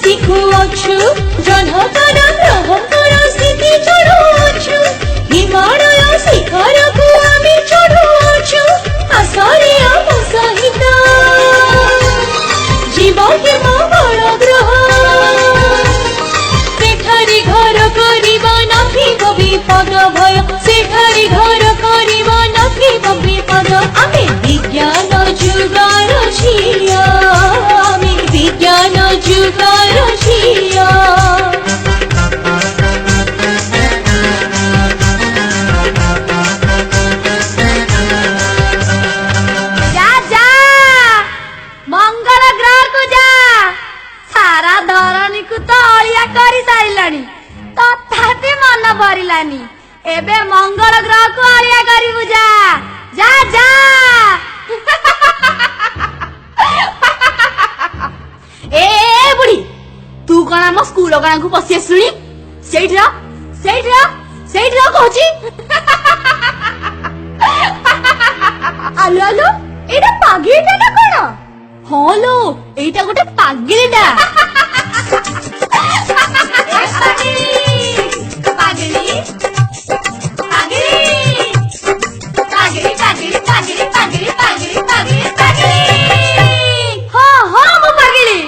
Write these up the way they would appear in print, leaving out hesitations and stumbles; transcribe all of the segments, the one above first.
ଶିଖୁଅଛୁ ଜହ୍ନତାରା ଗ୍ରହଙ୍କର ସ୍ଥିତି ଚଢୁଅଛୁ ହିମାଳୟ ଶିଖରକୁ ଆମେ ଚଢୁଅଛୁ ଆଶରେ ଆମ ସହିତ ଯିବ ହିମାଳୟ ଗ୍ରହ ସେଠାରେ ଘର କରିବା ନଥିବ ବିପଦ ଭୟ ସେଠାରେ ଘର କରିବା ନଥିବ ବିପଦ ଆମେ ବିଜ୍ଞାନ ଯୁଗର ଝିଅ ଆମେ ବିଜ୍ଞାନ ଯୁଗର ଝିଅ जा जा मंगल ग्रह को जा सारा धरणी को तो अलिया कर सारिलानी तथापि मन भरिलानी एबे मंगल ग्रह को अलिया करिबु जा जा जा ए बुढ़ी तू कौन आम स्कूल कणा को पसी आसुनी सेठी कहूची आलो आलो एटा पागिलिटा ना कोन हाँ लो एटा गोटे पागिलिटा पागिली पागिली पागिली पागिली पागिली पागिली पागिली पागिली हाँ हाँ मु पागिली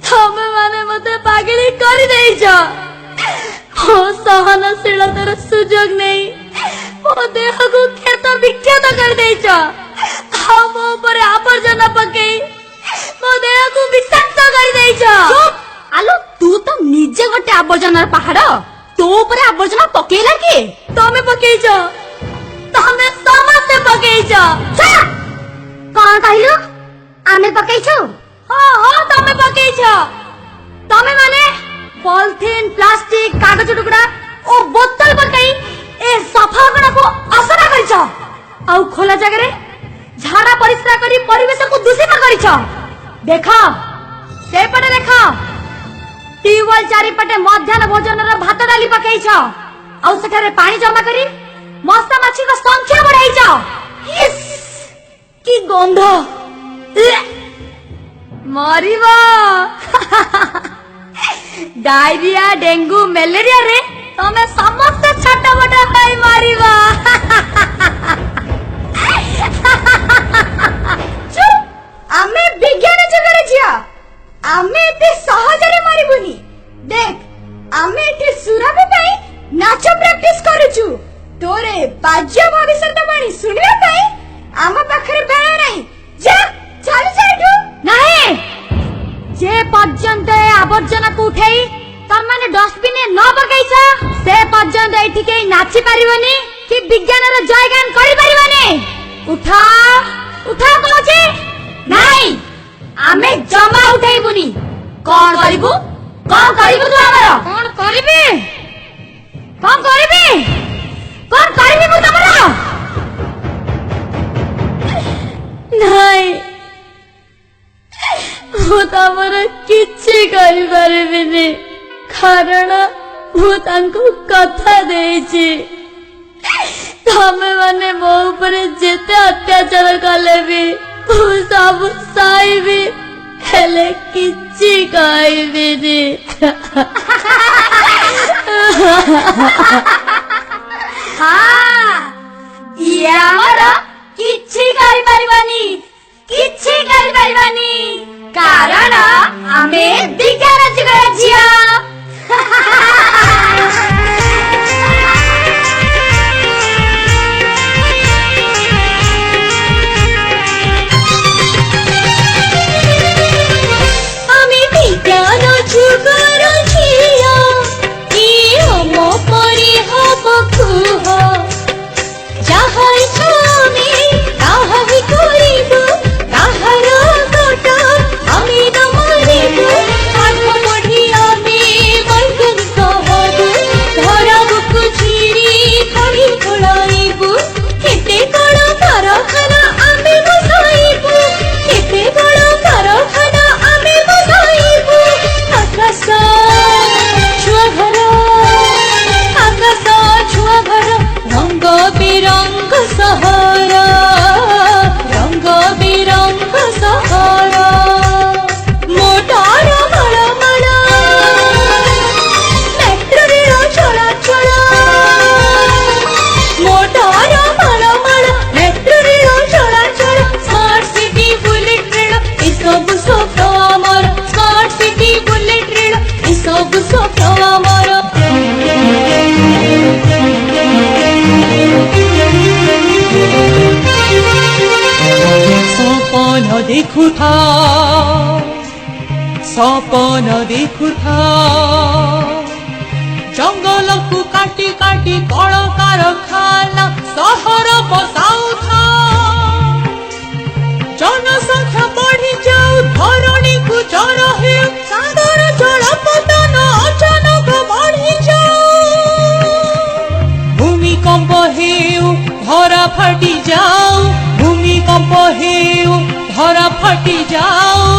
तमे माने मते पागिली करि देइछ हो सहनशीलतार सुजोग नहीं मो देह को खेत विख्यात कर देइछ मो ऊपर आवर्जना पकई मो देह को विषाक्त कर देइछ आलो तू तो निजे गोटे आवर्जनार पहाड़ तो ऊपर आवर्जना पकेला के तमे पकेइछ तमे समस्ते पकेइछ कौन कहलु आमे पकेइछ हां हां तमे पकेइछ तमे माने पॉलिथीन प्लास्टिक कागज टुकड़ा ओ बोतल पकाई ए सफा गणा को असरा करिछ आउ खोला जगह रे झाड़ा परिस्रा करी परिवेश को दूषित करिछ देखा से पटे देखा ट्यूबवेल चारि पटे मध्याह्न भोजन रो भात डाली पकाइछ आउ सेठारे पानी जमा करी मस्ता माछी को संख्या बढ़ाइछ इस की गंध मरिबा डायरिया डेंगू मलेरिया रे तमे समस्त छाटा बटा खाई मारिबा चुप आमे विज्ञान जगरे जिया आमे एते सहजरे मारिबुनी देख आमे एते सुराबे पई नाच प्रैक्टिस करूछु तोरे बाज्य भविष्यवाणी सुनिबा पई आम पाखरे बेला नहीं जा चल जाइठु नहीं जे पर्यंत आवर्जना को उठाई तम माने डस्टबिन न पकाइछ से पर्यंत एठी के नाची परिबनी कि विज्ञान रो जय गान करि परिबनी उठा उठा कहूची नहीं आमे जमा उठाइबुनी कोन करिबु तू हमर कोन करिबे मु तमरा नहीं मु तमर किछि करि परिबिनी कारण मु तांको कथा देइछि तमे माने मो ऊपर जेते अत्याचार कले भी मु सब साइबी हेले किछि कहबिनी हाँ ये हमरा किछि करि परिबानी कारण आमे विज्ञान जुगर जिया আমি বিজ্ঞান যুগর ঝিয়া কি হম পরি হব কুহ যাহা ইচ্ছা আমি তাহাই করিব তাহার গোটা আমি ন মারিব পাঠ পড়ি আমি देखुथा सपन देखुथा जंगल को काटी काटी कल कारखाना सहर बसाउथा जनसंख्या बढ़ी जाऊ धरणी को जर हे सागर जलपतन अचानक बढ़ी जाऊ भूमिकंप हेउ धरा फाटी जाऊ भूमिकंप हेउ धरा फाटी जाऊ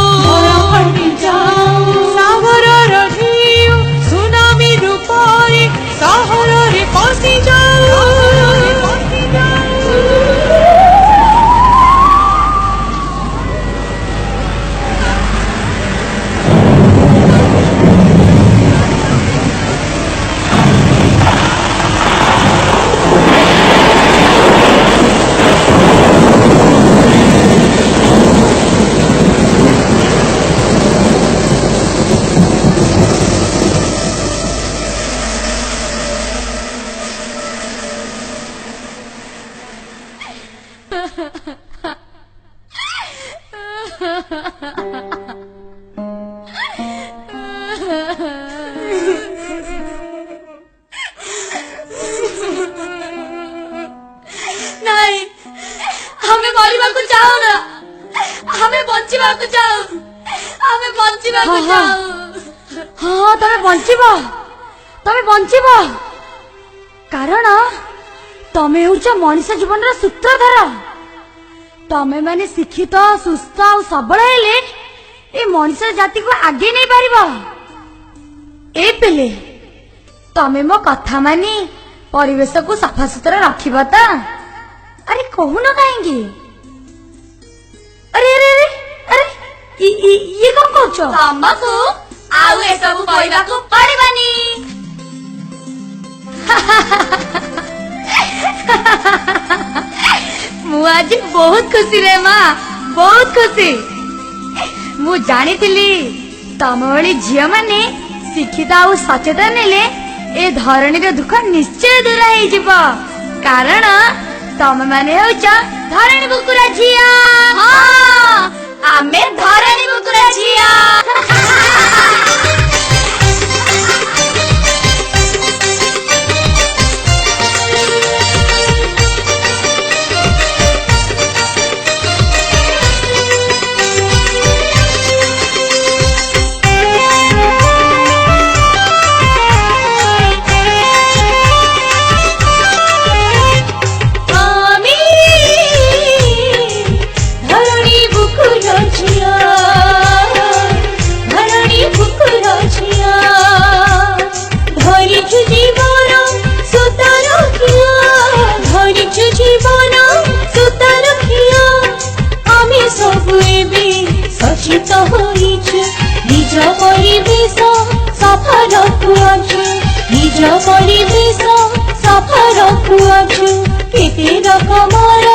सागर ढेउ सुनामी रूपरे सहर रे पसी जाऊ नहीं हमें मरिबाकु चाहो ना हमें बंचिबाकु चाहो हमें बंचिबाकु चाहो हाँ तमे बंचिबो कारण तमे होउछ मनुष्य जीवन रा सूत्रधार तमे माने शिक्षित सुस्थ और सबल हेले ए मनुष्य जाति को आगे नहीं पारिबो ए पिले तमे मो कथा मानी परिवेश को सफा सुतरा रखिबो ता अरे कहून कहीं अरे अरे अरे अरे ये कौन कौच हमको आउ ए सब कहबा को पड़िबानी मु आज बहुत खुशी रे माँ बहुत खुशी मु जानी थिली तम भली झियो माने शिक्षित और सचेतन हेले ए धरणी रे दुख निश्चय दूर हो जिवो कारण तम माने होउछ धरणी बुकुरा झिया हां आमे धरणी बुकुरा झिया निज परिवेश सफा रखुअछु निज परिवेश सफा रखुअछु केते रकमर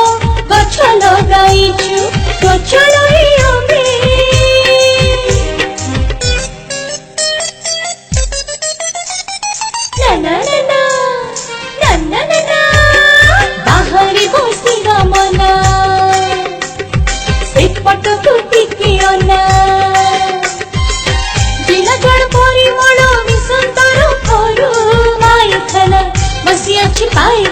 गछ लगाइछु गछ लई आमे ना ना ना ना ना ना ना बाहरी बसी गमना एक पट कुटी के अना परिमल विसंतर करू माय खाना बसी अच्छी पाए